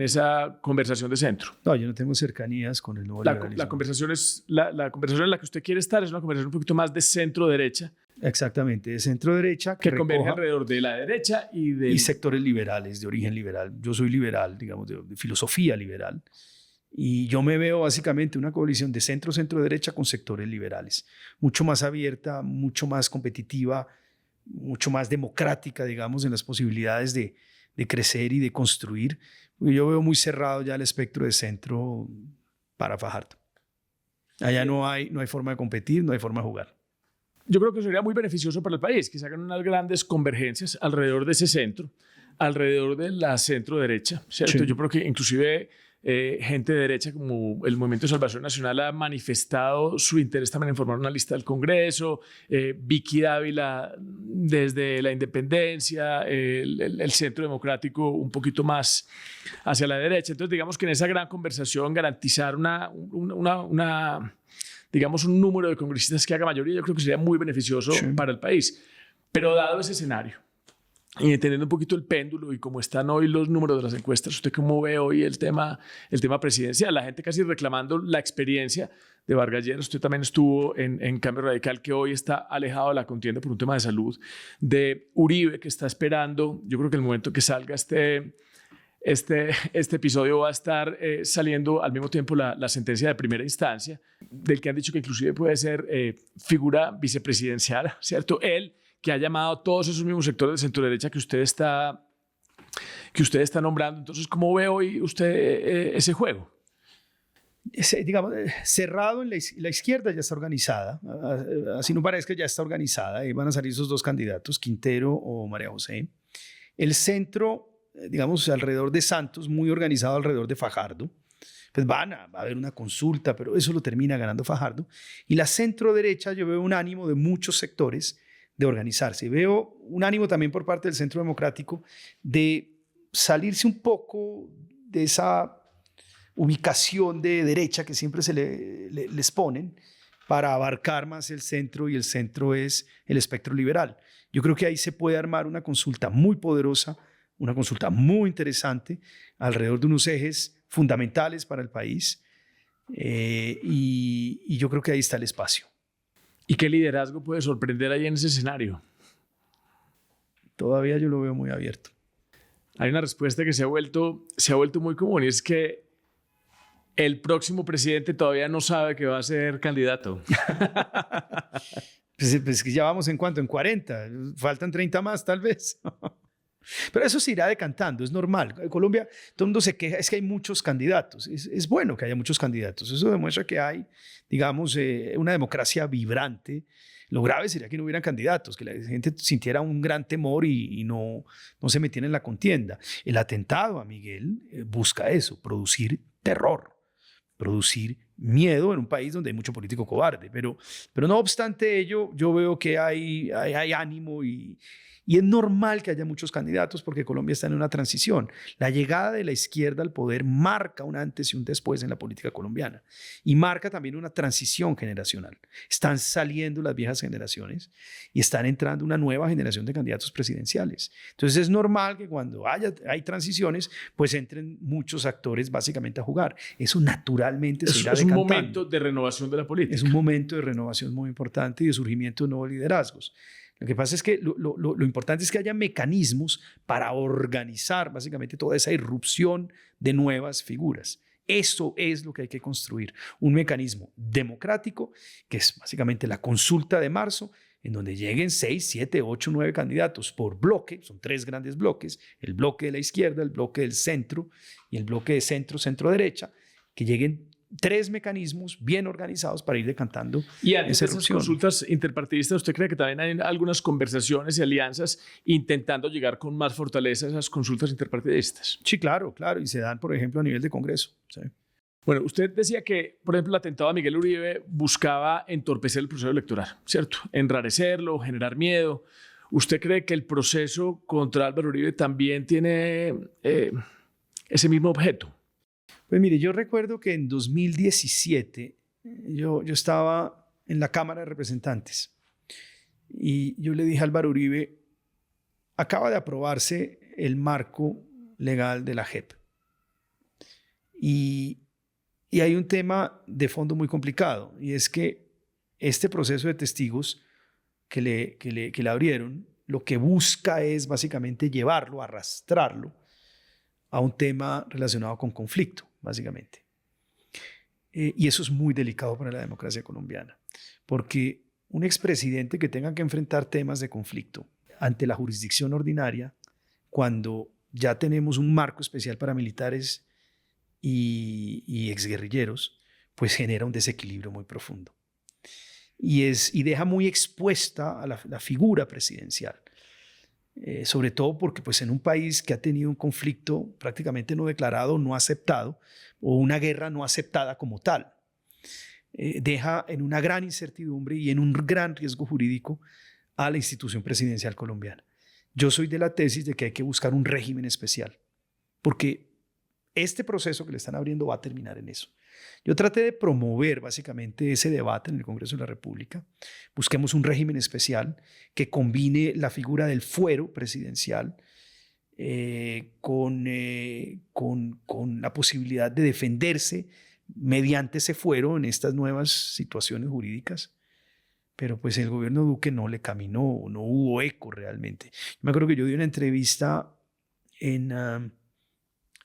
esa conversación de centro. No, yo no tengo cercanías con el nuevo liberalismo. La conversación en la que usted quiere estar es una conversación un poquito más de centro-derecha. Exactamente, de centro-derecha. Que converge alrededor de la derecha y sectores liberales, de origen liberal. Yo soy liberal, digamos, de filosofía liberal. Y yo me veo básicamente una coalición de centro-centro-derecha con sectores liberales. Mucho más abierta, mucho más competitiva, mucho más democrática, digamos, en las posibilidades de crecer y de construir. Yo veo muy cerrado ya el espectro de centro para Fajardo. Allá no hay forma de competir, no hay forma de jugar. Yo creo que sería muy beneficioso para el país que se hagan unas grandes convergencias alrededor de ese centro, alrededor de la centro-derecha, ¿cierto? Sí. Yo creo que inclusive gente de derecha como el Movimiento de Salvación Nacional ha manifestado su interés también en formar una lista del Congreso. Vicky Dávila desde la independencia, el Centro Democrático un poquito más hacia la derecha. Entonces digamos que en esa gran conversación garantizar digamos un número de congresistas que haga mayoría, yo creo que sería muy beneficioso para el país. Pero dado ese escenario, y entendiendo un poquito el péndulo y cómo están hoy los números de las encuestas, ¿usted cómo ve hoy el tema presidencial? La gente casi reclamando la experiencia de Vargas Lleras. Usted también estuvo en Cambio Radical, que hoy está alejado de la contienda por un tema de salud. De Uribe, que está esperando, yo creo que el momento que salga este episodio va a estar saliendo al mismo tiempo la sentencia de primera instancia, del que han dicho que inclusive puede ser figura vicepresidencial, ¿cierto? Él, que ha llamado a todos esos mismos sectores de centro derecha que usted está nombrando. Entonces, ¿cómo ve hoy usted ese juego? Digamos, cerrado en la izquierda ya está organizada, así no parece que ya está organizada, y van a salir esos dos candidatos, Quintero o María José. El centro, digamos, alrededor de Santos, muy organizado alrededor de Fajardo, pues va a haber una consulta, pero eso lo termina ganando Fajardo. Y la centro derecha, yo veo un ánimo de muchos sectores de organizarse. Veo un ánimo también por parte del Centro Democrático de salirse un poco de esa ubicación de derecha que siempre les ponen para abarcar más el centro, y el centro es el espectro liberal. Yo creo que ahí se puede armar una consulta muy poderosa, una consulta muy interesante alrededor de unos ejes fundamentales para el país, y yo creo que ahí está el espacio. ¿Y qué liderazgo puede sorprender ahí en ese escenario? Todavía yo lo veo muy abierto. Hay una respuesta que se ha vuelto muy común, y es que el próximo presidente todavía no sabe que va a ser candidato. Pues que ya vamos en cuánto, en 40, faltan 30 más tal vez. Pero eso se irá decantando, es normal. En Colombia todo el mundo se queja, es que hay muchos candidatos. Es bueno que haya muchos candidatos. Eso demuestra que hay, digamos, una democracia vibrante. Lo grave sería que no hubieran candidatos, que la gente sintiera un gran temor y no se metiera en la contienda. El atentado a Miguel busca eso, producir terror, producir miedo en un país donde hay mucho político cobarde. Pero no obstante ello, yo veo que hay ánimo, y es normal que haya muchos candidatos porque Colombia está en una transición. La llegada de la izquierda al poder marca un antes y un después en la política colombiana, y marca también una transición generacional. Están saliendo las viejas generaciones y están entrando una nueva generación de candidatos presidenciales. Entonces es normal que cuando hay transiciones, pues entren muchos actores básicamente a jugar. Eso naturalmente se irá decantando. Es un momento de renovación de la política. Es un momento de renovación muy importante y de surgimiento de nuevos liderazgos. Lo que pasa es que lo importante es que haya mecanismos para organizar básicamente toda esa irrupción de nuevas figuras. Eso es lo que hay que construir. Un mecanismo democrático, que es básicamente la consulta de marzo, en donde lleguen 6, 7, 8, 9 candidatos por bloque. Son 3 grandes bloques: el bloque de la izquierda, el bloque del centro y el bloque de centro-derecha, que lleguen 3 mecanismos bien organizados para ir decantando. Y antes de esas consultas interpartidistas, ¿usted cree que también hay algunas conversaciones y alianzas intentando llegar con más fortaleza a esas consultas interpartidistas? Sí, claro, y se dan, por ejemplo, a nivel de Congreso. Sí. Bueno, usted decía que, por ejemplo, el atentado a Miguel Uribe buscaba entorpecer el proceso electoral, ¿cierto? Enrarecerlo, generar miedo. ¿Usted cree que el proceso contra Álvaro Uribe también tiene ese mismo objeto? Pues mire, yo recuerdo que en 2017 yo estaba en la Cámara de Representantes y yo le dije a Álvaro Uribe: acaba de aprobarse el marco legal de la JEP y hay un tema de fondo muy complicado, y es que este proceso de testigos que le abrieron, lo que busca es básicamente llevarlo, arrastrarlo a un tema relacionado con conflicto, básicamente. Y eso es muy delicado para la democracia colombiana, porque un expresidente que tenga que enfrentar temas de conflicto ante la jurisdicción ordinaria, cuando ya tenemos un marco especial para militares y exguerrilleros, pues genera un desequilibrio muy profundo. Y deja muy expuesta a la figura presidencial. Sobre todo porque pues, en un país que ha tenido un conflicto prácticamente no declarado, no aceptado, o una guerra no aceptada como tal, deja en una gran incertidumbre y en un gran riesgo jurídico a la institución presidencial colombiana. Yo soy de la tesis de que hay que buscar un régimen especial, porque este proceso que le están abriendo va a terminar en eso. Yo traté de promover básicamente ese debate en el Congreso de la República. Busquemos un régimen especial que combine la figura del fuero presidencial con la posibilidad de defenderse mediante ese fuero en estas nuevas situaciones jurídicas. Pero pues el gobierno Duque no le caminó, no hubo eco realmente. Me acuerdo que yo di una entrevista en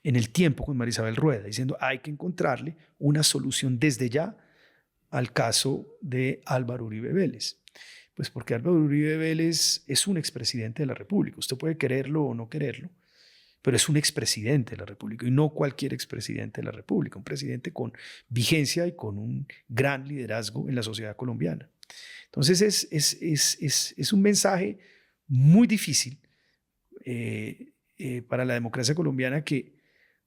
en el tiempo con María Isabel Rueda, diciendo hay que encontrarle una solución desde ya al caso de Álvaro Uribe Vélez. Pues porque Álvaro Uribe Vélez es un expresidente de la República. Usted puede quererlo o no quererlo, pero es un expresidente de la República y no cualquier expresidente de la República, un presidente con vigencia y con un gran liderazgo en la sociedad colombiana. Entonces es un mensaje muy difícil para la democracia colombiana que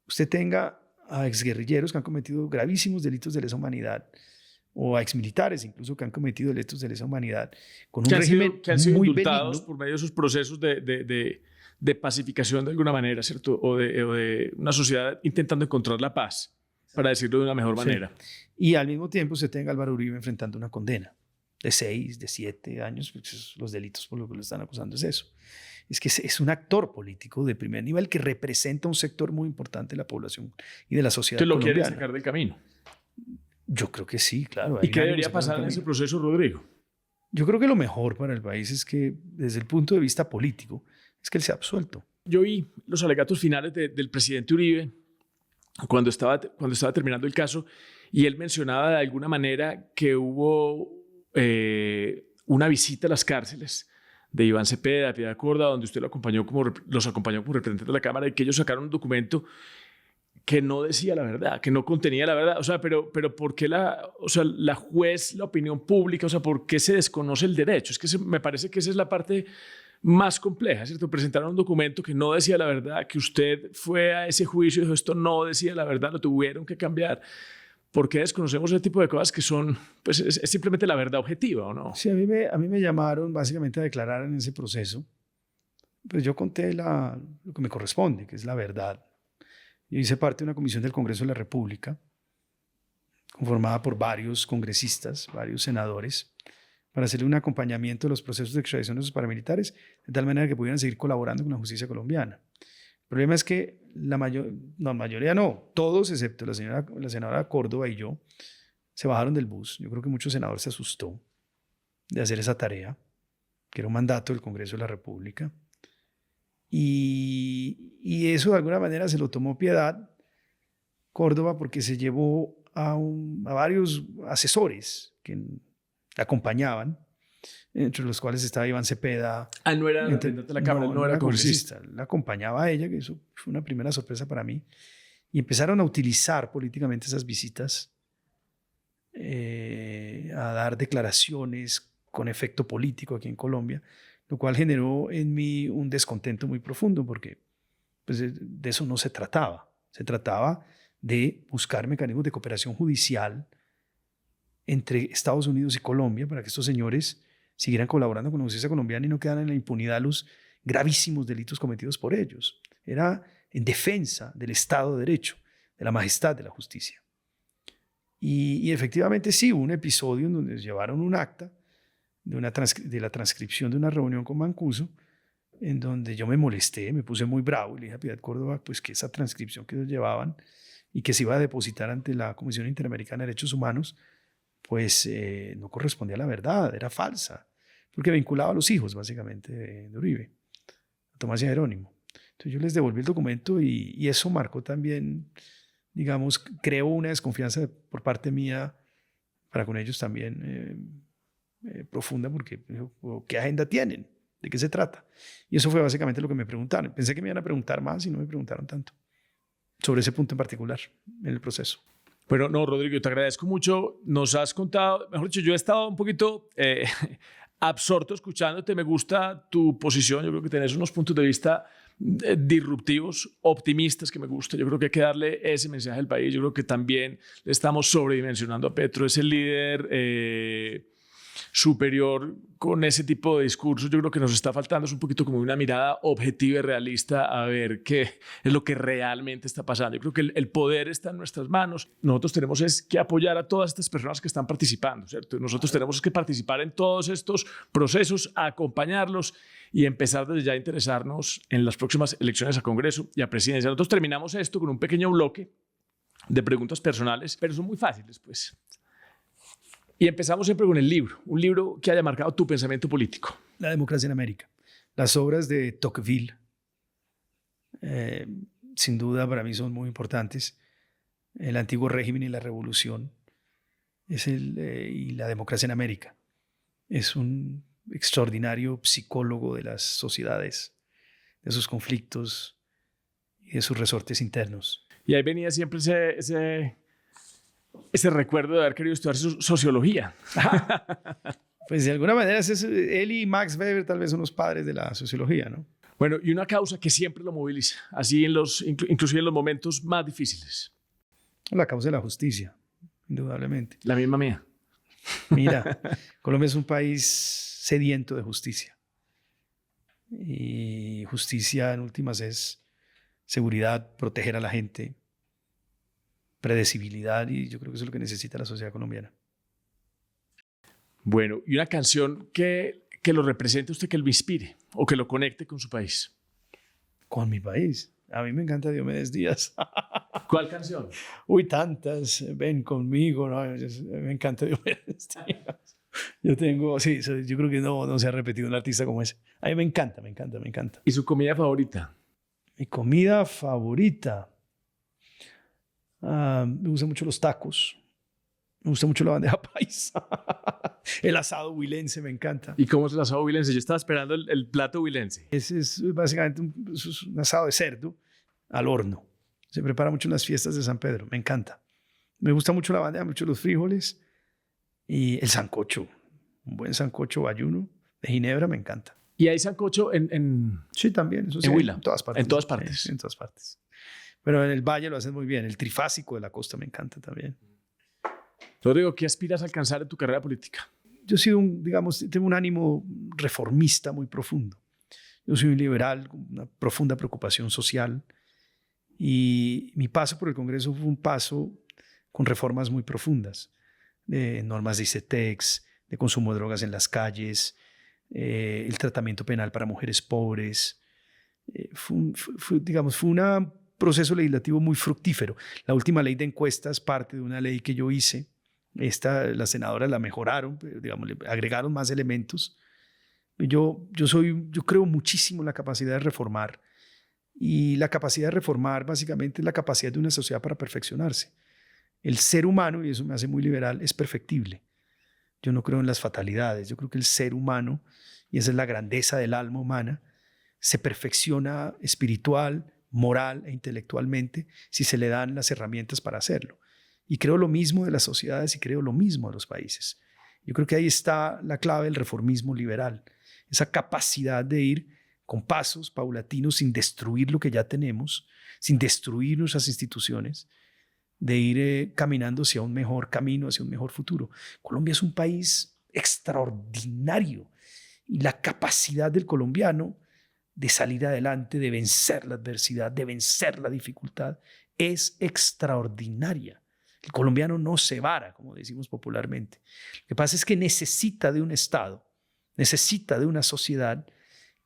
usted tenga a exguerrilleros que han cometido gravísimos delitos de lesa humanidad o a exmilitares incluso que han cometido delitos de lesa humanidad con un régimen que han sido muy indultados benigno por medio de esos procesos de pacificación de alguna manera, ¿cierto? O de una sociedad intentando encontrar la paz, para decirlo de una mejor manera. Sí. Y al mismo tiempo se tenga a Álvaro Uribe enfrentando una condena de 6, de 7 años, porque los delitos por los que lo están acusando es eso. Es que es un actor político de primer nivel que representa un sector muy importante de la población y de la sociedad colombiana. ¿Tú lo quieres sacar del camino? Yo creo que sí, claro. ¿Y qué debería pasar en ese proceso, Rodrigo? Yo creo que lo mejor para el país es que, desde el punto de vista político, es que él sea absuelto. Yo vi los alegatos finales del presidente Uribe cuando estaba terminando el caso y él mencionaba de alguna manera que hubo una visita a las cárceles de Iván Cepeda, de Piedad Corda, donde usted los acompañó como representante de la Cámara y que ellos sacaron un documento que no decía la verdad, que no contenía la verdad. O sea, pero ¿por qué la juez, la opinión pública, o sea, por qué se desconoce el derecho? Es que me parece que esa es la parte más compleja, ¿cierto? Presentaron un documento que no decía la verdad, que usted fue a ese juicio y dijo esto no decía la verdad, lo tuvieron que cambiar. ¿Por qué desconocemos ese tipo de cosas que son, pues es simplemente la verdad objetiva, o no? Sí, a mí me llamaron básicamente a declarar en ese proceso. Pues yo conté lo que me corresponde, que es la verdad. Yo hice parte de una comisión del Congreso de la República, conformada por varios congresistas, varios senadores, para hacerle un acompañamiento de los procesos de extradición de los paramilitares, de tal manera que pudieran seguir colaborando con la justicia colombiana. El problema es que mayoría no, todos excepto la senadora Córdoba y yo, se bajaron del bus. Yo creo que muchos senadores se asustó de hacer esa tarea, que era un mandato del Congreso de la República. Y eso de alguna manera se lo tomó Piedad Córdoba porque se llevó a varios asesores que la acompañaban, entre los cuales estaba Iván Cepeda. No era representante de la Cámara, no era congresista. La acompañaba a ella, que eso fue una primera sorpresa para mí. Y empezaron a utilizar políticamente esas visitas, a dar declaraciones con efecto político aquí en Colombia, lo cual generó en mí un descontento muy profundo, porque pues, de eso no se trataba. Se trataba de buscar mecanismos de cooperación judicial entre Estados Unidos y Colombia para que estos señores siguieran colaborando con la justicia colombiana y no quedaran en la impunidad los gravísimos delitos cometidos por ellos. Era en defensa del Estado de Derecho, de la majestad de la justicia. Y efectivamente sí, hubo un episodio en donde llevaron un acta de la transcripción de una reunión con Mancuso, en donde yo me molesté, me puse muy bravo y le dije a Piedad Córdoba pues, que esa transcripción que ellos llevaban y que se iba a depositar ante la Comisión Interamericana de Derechos Humanos, pues no correspondía a la verdad, era falsa, porque vinculaba a los hijos básicamente de Uribe, a Tomás y a Jerónimo. Entonces yo les devolví el documento y eso marcó también, digamos, creó una desconfianza por parte mía para con ellos también profunda, porque ¿qué agenda tienen? ¿De qué se trata? Y eso fue básicamente lo que me preguntaron. Pensé que me iban a preguntar más y no me preguntaron tanto sobre ese punto en particular en el proceso. Bueno, no, Rodrigo, te agradezco mucho. Nos has contado, mejor dicho, yo he estado un poquito absorto escuchándote. Me gusta tu posición. Yo creo que tenés unos puntos de vista disruptivos, optimistas, que me gusta. Yo creo que hay que darle ese mensaje al país. Yo creo que también le estamos sobredimensionando a Petro. Es el líder superior con ese tipo de discursos. Yo creo que nos está faltando es un poquito como una mirada objetiva y realista a ver qué es lo que realmente está pasando. Yo creo que el poder está en nuestras manos. Nosotros tenemos es que apoyar a todas estas personas que están participando, ¿cierto? Nosotros tenemos que participar en todos estos procesos, acompañarlos y empezar desde ya a interesarnos en las próximas elecciones a Congreso y a Presidencia. Nosotros terminamos esto con un pequeño bloque de preguntas personales, pero son muy fáciles, pues. Y empezamos siempre con el libro, un libro que haya marcado tu pensamiento político. La democracia en América. Las obras de Tocqueville sin duda para mí son muy importantes. El antiguo régimen y la revolución y la democracia en América. Es un extraordinario psicólogo de las sociedades, de sus conflictos y de sus resortes internos. Y ahí venía siempre ese recuerdo de haber querido estudiar sociología. Pues de alguna manera él y Max Weber tal vez son los padres de la sociología, ¿no? Bueno, y una causa que siempre lo moviliza, así inclusive en los momentos más difíciles. La causa de la justicia, indudablemente. La misma mía. Mira, Colombia es un país sediento de justicia. Y justicia en últimas es seguridad, proteger a la gente, predecibilidad, y yo creo que eso es lo que necesita la sociedad colombiana. Bueno, y una canción que lo represente usted, que lo inspire o que lo conecte con su país. Con mi país. A mí me encanta Diomedes Díaz. ¿Cuál canción? Uy, tantas. Ven conmigo. ¿No? Me encanta Diomedes Díaz. Yo creo que no se ha repetido un artista como ese. A mí me encanta. ¿Y su comida favorita? Mi comida favorita. Me gustan mucho los tacos. Me gusta mucho la bandeja paisa. El asado huilense me encanta. ¿Y cómo es el asado huilense? Yo estaba esperando el plato huilense. Ese es básicamente un asado de cerdo al horno. Se prepara mucho en las fiestas de San Pedro. Me encanta. Me gusta mucho la bandeja, mucho los frijoles y el sancocho. Un buen sancocho bayuno de Ginebra me encanta. ¿Y hay sancocho Sí, también. Eso sí, en Huila? En todas partes. En todas partes. Sí, en todas partes. Pero en el valle lo hacen muy bien. El trifásico de la costa me encanta también. Rodrigo, ¿qué aspiras a alcanzar en tu carrera política? Yo he sido tengo un ánimo reformista muy profundo. Yo soy un liberal con una profunda preocupación social y mi paso por el Congreso fue un paso con reformas muy profundas, de normas de ICETEX, de consumo de drogas en las calles, el tratamiento penal para mujeres pobres. Fue un proceso legislativo muy fructífero. La última ley de encuestas parte de una ley que yo hice. Las senadoras la mejoraron, digamos, le agregaron más elementos. Yo creo muchísimo en la capacidad de reformar, y la capacidad de reformar básicamente es la capacidad de una sociedad para perfeccionarse. El ser humano, y eso me hace muy liberal, es perfectible. Yo no creo en las fatalidades. Yo creo que el ser humano, y esa es la grandeza del alma humana, se perfecciona espiritual, moral e intelectualmente si se le dan las herramientas para hacerlo. Y creo lo mismo de las sociedades y creo lo mismo de los países. Yo creo que ahí está la clave del reformismo liberal, esa capacidad de ir con pasos paulatinos sin destruir lo que ya tenemos, sin destruir nuestras instituciones, de ir caminando hacia un mejor camino, hacia un mejor futuro. Colombia es un país extraordinario y la capacidad del colombiano de salir adelante, de vencer la adversidad, de vencer la dificultad, es extraordinaria. El colombiano no se vara, como decimos popularmente. Lo que pasa es que necesita de un Estado, necesita de una sociedad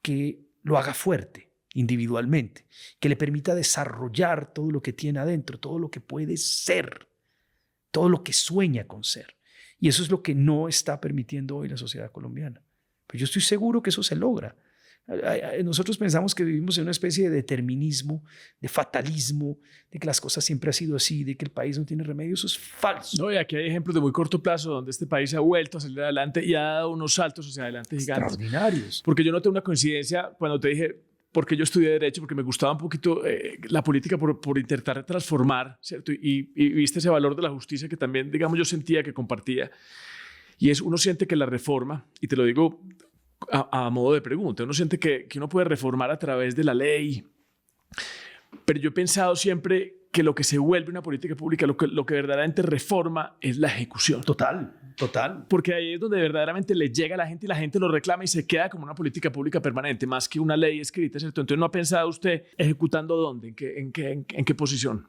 que lo haga fuerte individualmente, que le permita desarrollar todo lo que tiene adentro, todo lo que puede ser, todo lo que sueña con ser. Y eso es lo que no está permitiendo hoy la sociedad colombiana. Pero yo estoy seguro que eso se logra. Nosotros pensamos que vivimos en una especie de determinismo, de fatalismo, de que las cosas siempre han sido así, de que el país no tiene remedio. Eso es falso. No, y aquí hay ejemplos de muy corto plazo donde este país ha vuelto a salir adelante y ha dado unos saltos hacia adelante gigantes. Extraordinarios. Porque yo noté una coincidencia cuando te dije, porque yo estudié Derecho, porque me gustaba un poquito la política por intentar transformar, ¿cierto? Y viste ese valor de la justicia que también, digamos, yo sentía que compartía. Y uno siente que la reforma, y te lo digo a modo de pregunta, uno siente que uno puede reformar a través de la ley, pero yo he pensado siempre que lo que se vuelve una política pública, lo que verdaderamente reforma es la ejecución. Total. Porque ahí es donde verdaderamente le llega a la gente y la gente lo reclama y se queda como una política pública permanente, más que una ley escrita, ¿cierto? Entonces, ¿no ha pensado usted ejecutando dónde? ¿En qué posición?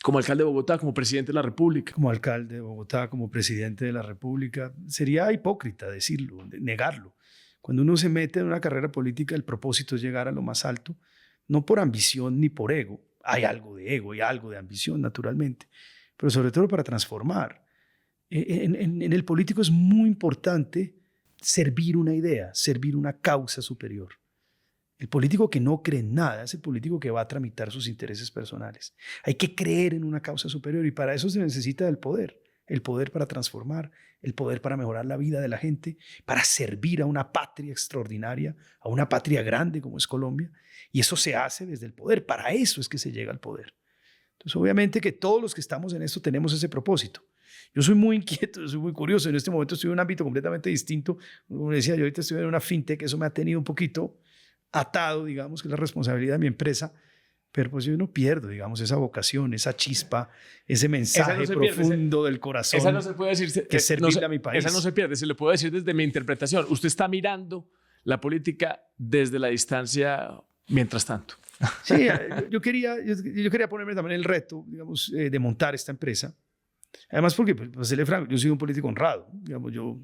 ¿Como alcalde de Bogotá, como presidente de la República? Como alcalde de Bogotá, como presidente de la República. Sería hipócrita decirlo, negarlo. Cuando uno se mete en una carrera política, el propósito es llegar a lo más alto, no por ambición ni por ego. Hay algo de ego y algo de ambición, naturalmente, pero sobre todo para transformar. En el político es muy importante servir una idea, servir una causa superior. El político que no cree en nada es el político que va a tramitar sus intereses personales. Hay que creer en una causa superior y para eso se necesita del poder. El poder para transformar, el poder para mejorar la vida de la gente, para servir a una patria extraordinaria, a una patria grande como es Colombia. Y eso se hace desde el poder. Para eso es que se llega al poder. Entonces, obviamente que todos los que estamos en esto tenemos ese propósito. Yo soy muy inquieto, soy muy curioso. En este momento estoy en un ámbito completamente distinto. Como decía, yo ahorita estoy en una fintech, eso me ha tenido un poquito atado, digamos, que es la responsabilidad de mi empresa. Pero pues yo no pierdo, digamos, esa vocación, esa chispa, ese mensaje profundo del corazón. Esa no se puede decir. Que es servirle a mi país. Esa no se pierde, se lo puedo decir desde mi interpretación. Usted está mirando la política desde la distancia mientras tanto. Sí, yo quería ponerme también el reto, digamos, de montar esta empresa. Además porque, pues, serle franco, yo soy un político honrado. Digamos, yo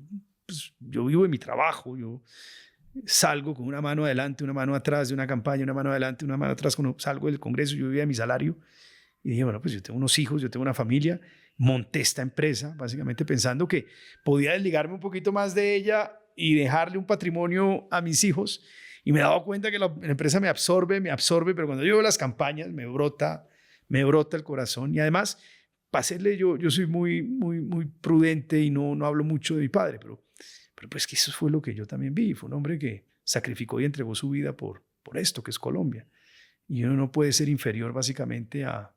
vivo en mi trabajo, yo salgo con una mano adelante, una mano atrás de una campaña, una mano adelante, una mano atrás, cuando salgo del Congreso, yo vivía de mi salario y dije, bueno, pues yo tengo unos hijos, yo tengo una familia, monté esta empresa básicamente pensando que podía desligarme un poquito más de ella y dejarle un patrimonio a mis hijos y me he dado cuenta que la empresa me absorbe, pero cuando yo veo las campañas me brota el corazón y además, para serle, yo soy muy prudente y no hablo mucho de mi padre, pero pues que eso fue lo que yo también vi. Fue un hombre que sacrificó y entregó su vida por esto que es Colombia. Y uno no puede ser inferior básicamente a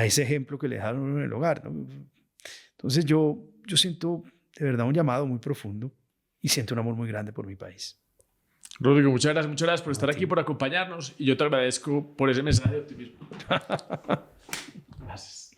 ese ejemplo que le dejaron en el hogar, ¿no? Entonces yo siento de verdad un llamado muy profundo y siento un amor muy grande por mi país. Rodrigo, muchas gracias por estar aquí, por acompañarnos y yo te agradezco por ese mensaje de optimismo. Gracias.